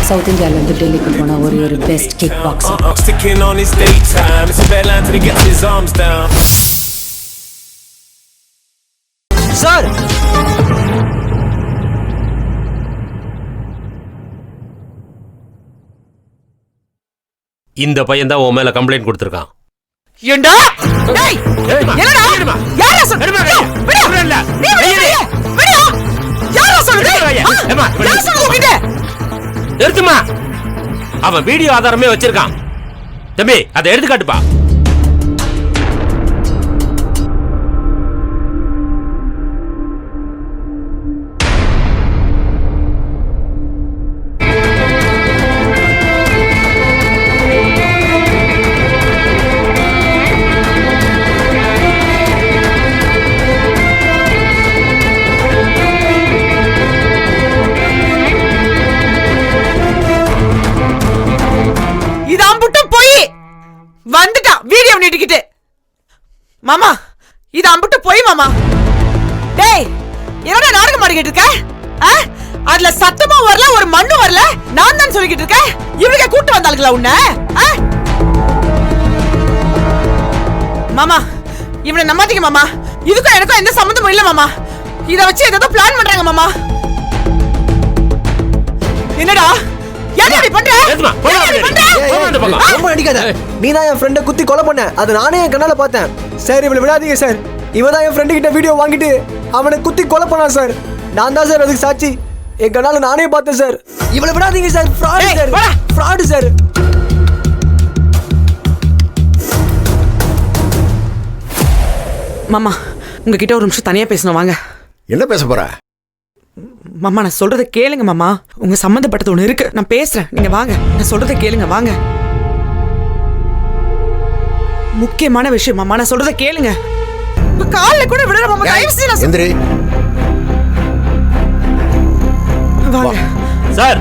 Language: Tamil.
சவுத் இந்தியால இருந்து டெல்லிக்கு போன ஒரு best kick boxer. Sticking on his daytime. It's a bad line till he gets his arms down. Sir இந்த பையன் தான் உன் மேல கம்ப்ளைண்ட் கொடுத்திருக்கான். ஏண்டா டேய் என்னடா யாரா சொல்ற விடு நீ விடு யாரா சொல்ற யாரா சொல்ற நிறுத்துமா. அவன் வீடியோ ஆதாரமே வச்சிருக்கான். தம்பி அதை எடுத்து காட்டுப்பா. வந்துட்டா வீடியோ நீட்டிக்கிட்டு. மாமா இது அம்புட்டு போய் மாமா. டேய் என்னடா நாடகம் ஆடிக்கிட்டு இருக்க? அதுல சத்தமும் வரல ஒரு மண்ணு வரல. நான் தான் சொல்லிக்கிட்டு இருக்கேன். இவங்க கூட்டு வந்தாளுங்களா உன்ன? மாமா இவனை நம்பாதீங்க மாமா. இதுக்கும் எனக்கும் எந்த சம்பந்தமும் இல்ல மாமா. இத வச்சு ஏதோ பிளான் பண்றாங்க மாமா. என்னடா நீதான் என் ஃப்ரெண்ட குத்தி கொலை பண்ண. அது நானே என் கண்ணால பார்த்தேன். சார் இவளை விடாதீங்க சார். இவன் தான் என் ஃப்ரெண்டு கிட்ட வீடியோ வாங்கிட்டு அவனை குத்தி கொலை பண்ணான் சார். நான் தான் சார் அதுக்கு சாட்சி. என் கண்ணால நானே பார்த்தேன் சார். இவளை விடாதீங்க sir. Fraud sir. Fraud sir. மாமா உங்ககிட்ட ஒரு நிமிஷம் தனியா பேசணும் வாங்க. என்ன பேச போற? மாமா நான் சொல்றத கேளுங்க மாமா. உங்க சம்பந்தப்பட்டது ஒண்ணு இருக்கு. நான் பேசுறேன். நீங்க வாங்க. நான் சொல்றத கேளுங்க வாங்க. முக்கியமான விஷயம் மாமா. நான் சொல்றத கேளுங்க. உங்க கால்ல கூட விடுற மாமா. தயவு செய்து எந்திரி. வாங்க சார்